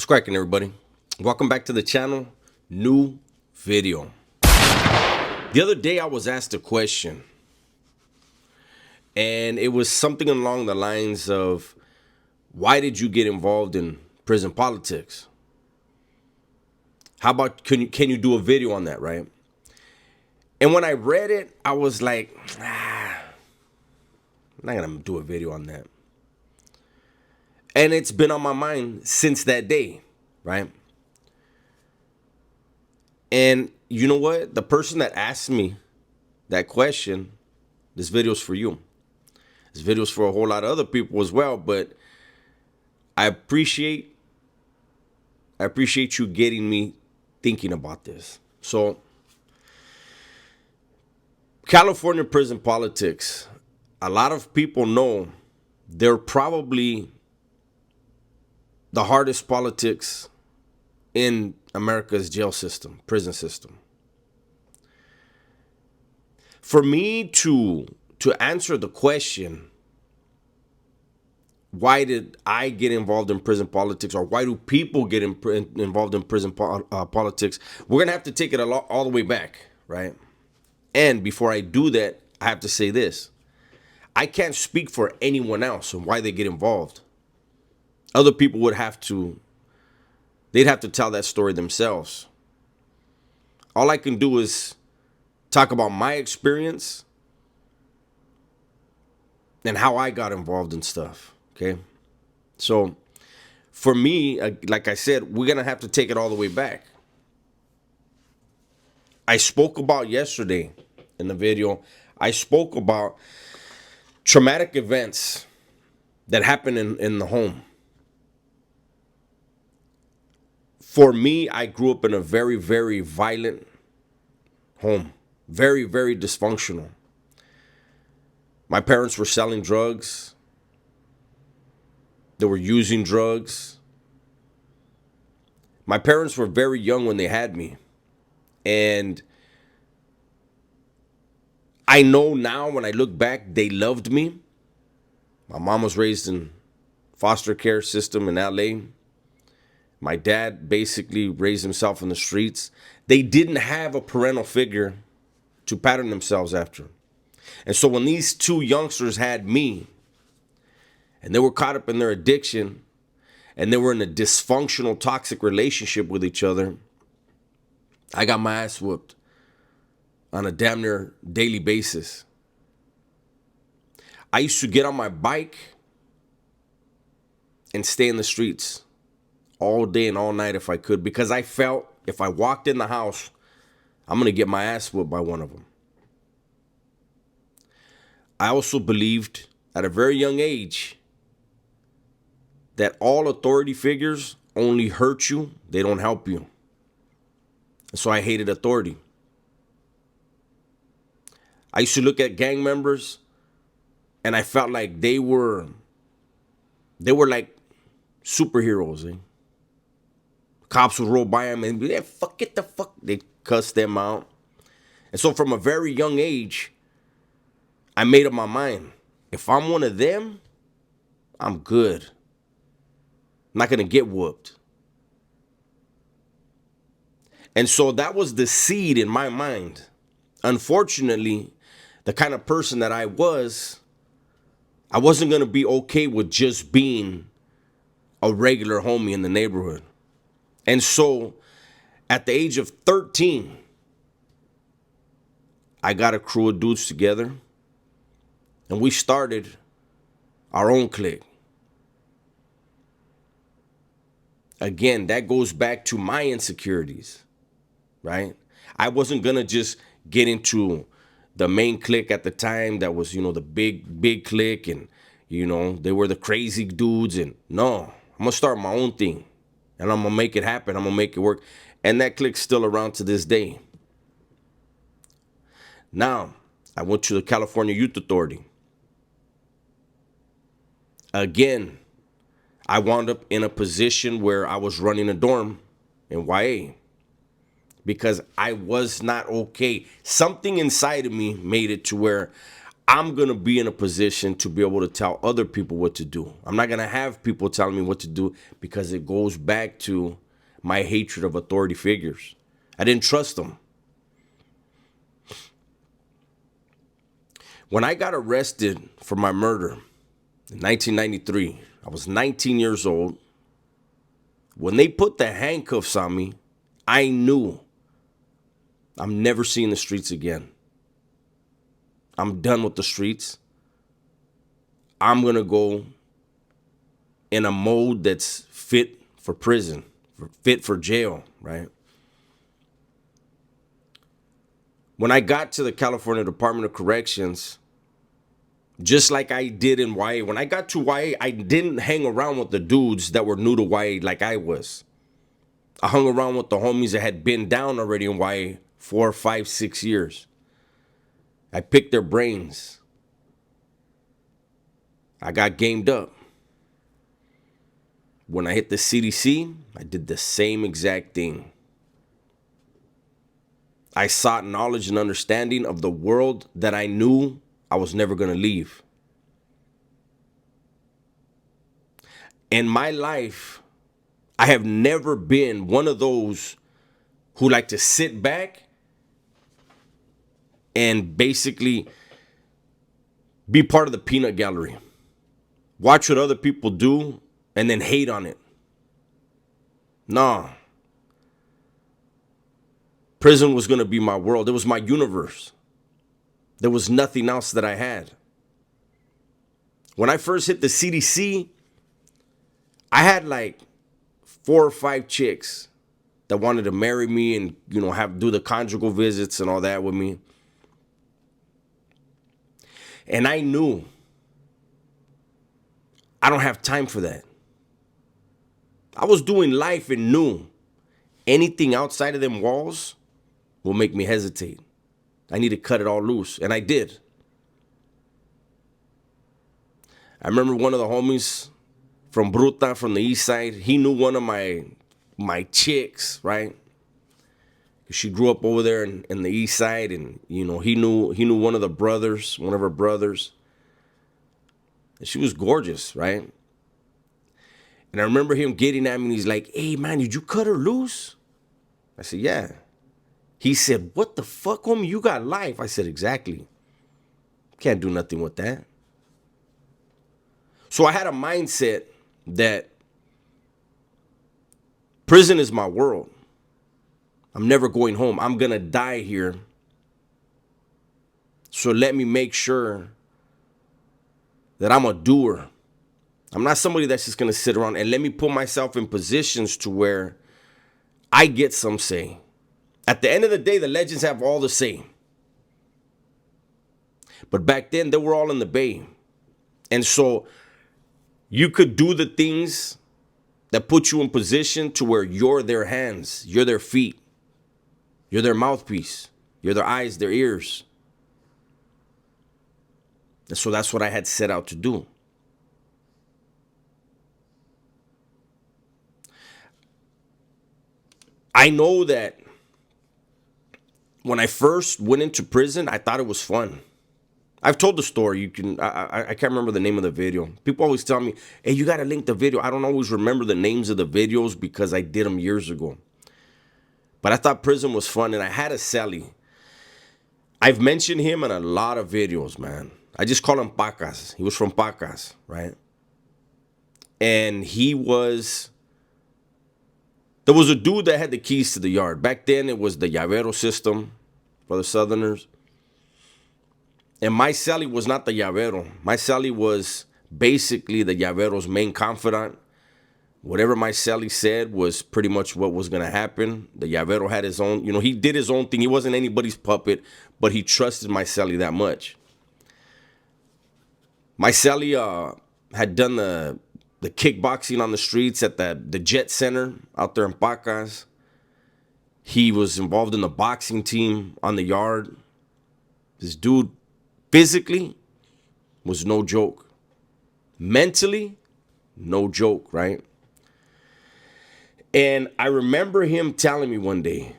cracking, everybody? Welcome back to the channel. New video. The other day I was asked a question, and it was something along the lines of, why did you get involved in prison politics? How about, can you do a video on that, right? And when I read it, I was like, I'm not gonna do a video on that. And it's been on my mind since that day, right? And you know what? The person that asked me that question, this video's for you. This video's for a whole lot of other people as well, but I appreciate you getting me thinking about this. So, California prison politics, a lot of people know they're probably the hardest politics in America's jail system, prison system. For me to answer the question, why did I get involved in prison politics, or why do people get involved in prison politics, we're going to have to take it all the way back, right? And before I do that, I have to say this. I can't speak for anyone else on why they get involved. Other people would have to, they'd have to tell that story themselves. All I can do is talk about my experience and how I got involved in stuff, okay? So for me, like I said, we're going to have to take it all the way back. I spoke about yesterday in the video, I spoke about traumatic events that happen in the home. For me, I grew up in a very, very violent home. Very, very dysfunctional. My parents were selling drugs. They were using drugs. My parents were very young when they had me. And I know now when I look back, they loved me. My mom was raised in foster care system in LA. My dad basically raised himself in the streets. They didn't have a parental figure to pattern themselves after. And so when these two youngsters had me, and they were caught up in their addiction, and they were in a dysfunctional, toxic relationship with each other, I got my ass whooped on a damn near daily basis. I used to get on my bike and stay in the streets all day and all night if I could, because I felt if I walked in the house, I'm going to get my ass whooped by one of them. I also believed at a very young age that all authority figures only hurt you, they don't help you. And so I hated authority. I used to look at gang members and I felt like they were like superheroes. Cops would roll by them and be, get the fuck. They cuss them out. And so from a very young age, I made up my mind. If I'm one of them, I'm good. I'm not going to get whooped. And so that was the seed in my mind. Unfortunately, the kind of person that I wasn't going to be okay with just being a regular homie in the neighborhood. And so at the age of 13, I got a crew of dudes together and we started our own clique. Again, that goes back to my insecurities, right? I wasn't going to just get into the main clique at the time that was, the big clique, and, they were the crazy dudes. And no, I'm going to start my own thing. And I'm going to make it happen. I'm going to make it work. And that clique's still around to this day. Now, I went to the California Youth Authority. Again, I wound up in a position where I was running a dorm in YA. Because I was not okay. Something inside of me made it to where I'm going to be in a position to be able to tell other people what to do. I'm not going to have people telling me what to do, because it goes back to my hatred of authority figures. I didn't trust them. When I got arrested for my murder in 1993, I was 19 years old. When they put the handcuffs on me, I knew I'm never seeing the streets again. I'm done with the streets. I'm going to go in a mode that's fit for prison, fit for jail, right? When I got to the California Department of Corrections, just like I did in YA, when I got to YA, I didn't hang around with the dudes that were new to YA like I was. I hung around with the homies that had been down already in YA 4, 5, 6 years. I picked their brains. I got gamed up. When I hit the CDC, I did the same exact thing. I sought knowledge and understanding of the world that I knew I was never going to leave. In my life, I have never been one of those who like to sit back and basically be part of the peanut gallery. Watch what other people do and then hate on it. Nah. Prison was going to be my world. It was my universe. There was nothing else that I had. When I first hit the CDC, I had like 4 or 5 chicks that wanted to marry me and, do the conjugal visits and all that with me. And I knew I don't have time for that. I was doing life and knew anything outside of them walls will make me hesitate. I need to cut it all loose. And I did. I remember one of the homies from Bruta, from the east side, he knew one of my chicks, right? She grew up over there in the east side, and he knew one of the brothers, one of her brothers. And she was gorgeous, right? And I remember him getting at me, and he's like, "Hey man, did you cut her loose?" I said, "Yeah." He said, "What the fuck, homie? You got life." I said, "Exactly. Can't do nothing with that." So I had a mindset that prison is my world. I'm never going home. I'm going to die here. So let me make sure that I'm a doer. I'm not somebody that's just going to sit around, and let me put myself in positions to where I get some say. At the end of the day, the legends have all the say. But back then, they were all in the Bay. And so you could do the things that put you in position to where you're their hands, you're their feet, you're their mouthpiece, you're their eyes, their ears. And so that's what I had set out to do. I know that when I first went into prison, I thought it was fun. I've told the story. I can't remember the name of the video. People always tell me, "Hey, you got to link the video." I don't always remember the names of the videos because I did them years ago. But I thought prison was fun, and I had a cellie. I've mentioned him in a lot of videos, man. I just call him Pacas. He was from Pacas, right? And there was a dude that had the keys to the yard. Back then, it was the llavero system for the Southerners. And my cellie was not the llavero. My cellie was basically the llavero's main confidant. Whatever my cellie said was pretty much what was going to happen. The llavero had his own, he did his own thing. He wasn't anybody's puppet, but he trusted my cellie that much. My cellie had done the kickboxing on the streets at the Jet Center out there in Pacas. He was involved in the boxing team on the yard. This dude physically was no joke. Mentally, no joke, right? And I remember him telling me one day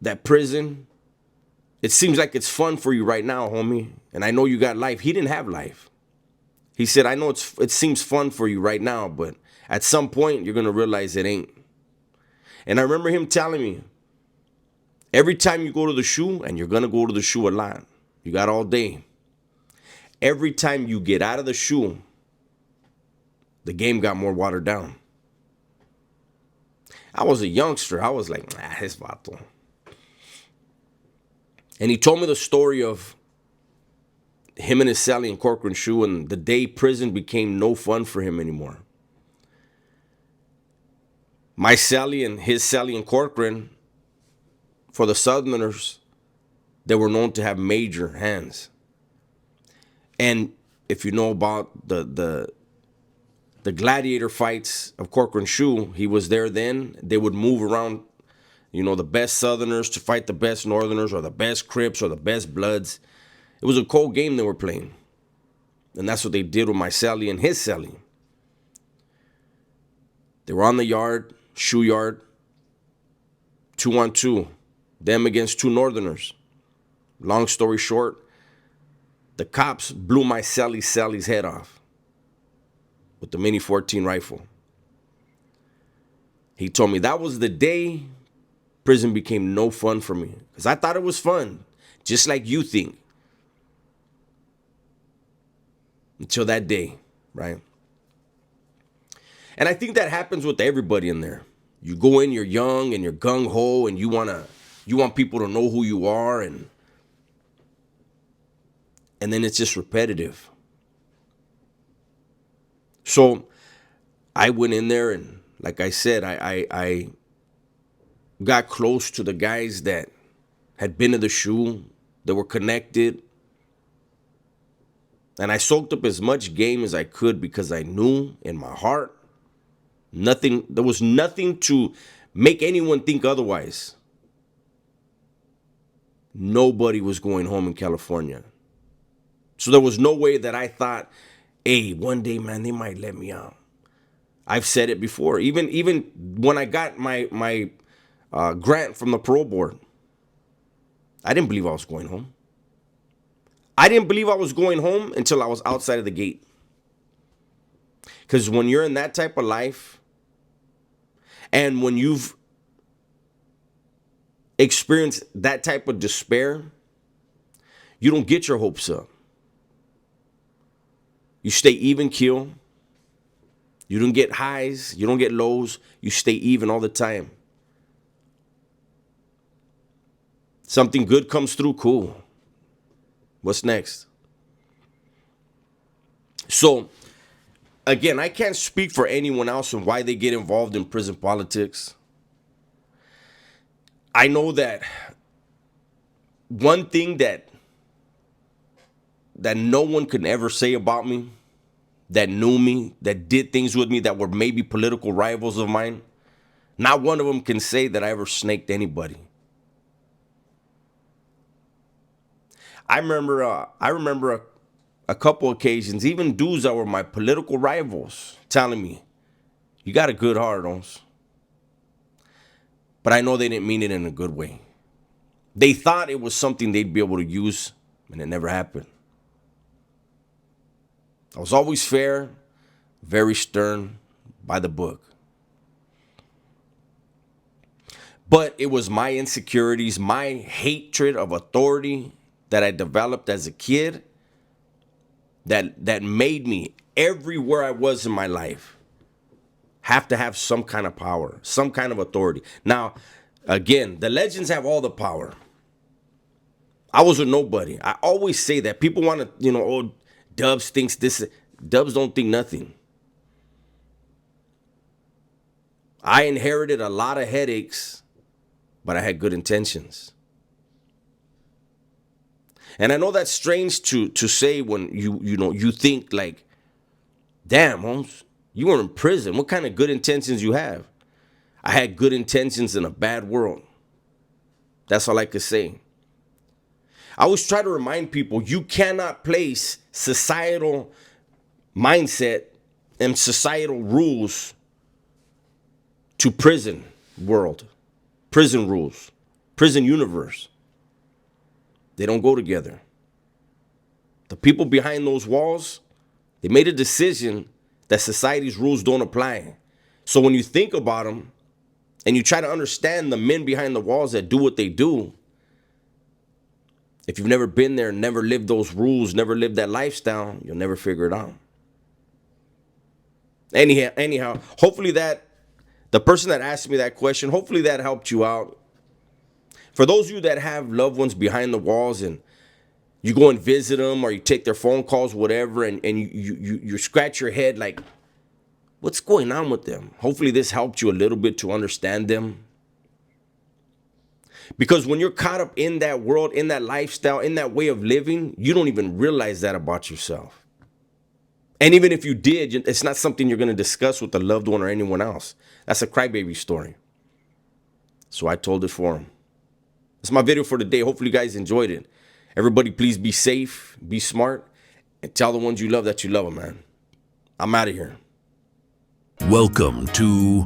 that prison It seems like it's fun for you right now, homie. And I know you got life. He didn't have life. He said, I know it seems fun for you right now, but at some point you're going to realize it ain't. And I remember him telling me, every time you go to the shoe, and you're going to go to the shoe a lot, you got all day. Every time you get out of the shoe, the game got more watered down. I was a youngster. I was like, it's vato. And he told me the story of him and his Sally and Corcoran shoe, and the day prison became no fun for him anymore. My Sally and his Sally and Corcoran, for the Southerners, they were known to have major hands. And if you know about the gladiator fights of Corcoran Shoe, he was there then. They would move around, the best Southerners to fight the best Northerners, or the best Crips, or the best Bloods. It was a cold game they were playing. And that's what they did with my Sally and his Sally. They were on the yard, shoe yard, 2-on-2, them against two Northerners. Long story short, the cops blew my Sally's head off with the Mini 14 rifle. He told me that was the day prison became no fun for me, because I thought it was fun, just like you think. Until that day, right? And I think that happens with everybody in there. You go in, you're young and you're gung-ho, and you want people to know who you are, and then it's just repetitive. So I went in there, and like I said, I got close to the guys that had been to the shoe, that were connected. And I soaked up as much game as I could, because I knew in my heart, there was nothing to make anyone think otherwise. Nobody was going home in California. So there was no way that I thought, hey, one day, man, they might let me out. I've said it before. Even when I got my grant from the parole board, I didn't believe I was going home. I didn't believe I was going home until I was outside of the gate. Because when you're in that type of life, and when you've experienced that type of despair, you don't get your hopes up. You stay even keel. You don't get highs. You don't get lows. You stay even all the time. Something good comes through, cool. What's next? So, again, I can't speak for anyone else and why they get involved in prison politics. I know that one thing that no one could ever say about me, that knew me, that did things with me, that were maybe political rivals of mine, not one of them can say that I ever snaked anybody. I remember a couple occasions, even dudes that were my political rivals, telling me, you got a good heart, Owens. But I know they didn't mean it in a good way. They thought it was something they'd be able to use, and it never happened. I was always fair, very stern, by the book. But it was my insecurities, my hatred of authority that I developed as a kid that made me, everywhere I was in my life, have to have some kind of power, some kind of authority. Now, again, the legends have all the power. I was a nobody. I always say that. People want to, oh, Dubs thinks this. Dubs don't think nothing. I inherited a lot of headaches, but I had good intentions. And I know that's strange to say when you think like, damn, Holmes, you were in prison. What kind of good intentions you have? I had good intentions in a bad world. That's all I could say. I always try to remind people, you cannot place societal mindset and societal rules to prison world, prison rules, prison universe. They don't go together. The people behind those walls, they made a decision that society's rules don't apply. So when you think about them and you try to understand the men behind the walls that do what they do, if you've never been there, never lived those rules, never lived that lifestyle, you'll never figure it out. Anyhow, hopefully that the person that asked me that question, hopefully that helped you out. For those of you that have loved ones behind the walls and you go and visit them or you take their phone calls, whatever, and you scratch your head like, what's going on with them? Hopefully this helped you a little bit to understand them. Because when you're caught up in that world, in that lifestyle, in that way of living, you don't even realize that about yourself. And even if you did, it's not something you're going to discuss with a loved one or anyone else. That's a crybaby story. So I told it for him. That's my video for today. Hopefully you guys enjoyed it. Everybody, please be safe, be smart, and tell the ones you love that you love them, man. I'm out of here. Welcome to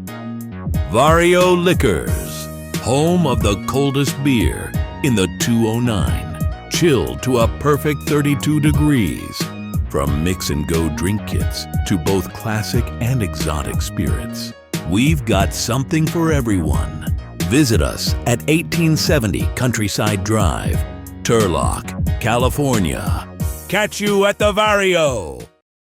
Vario Liquors, home of the coldest beer in the 209. Chilled to a perfect 32 degrees. From mix and go drink kits to both classic and exotic spirits, we've got something for everyone. Visit us at 1870 Countryside Drive, Turlock, California. Catch you at the Vario.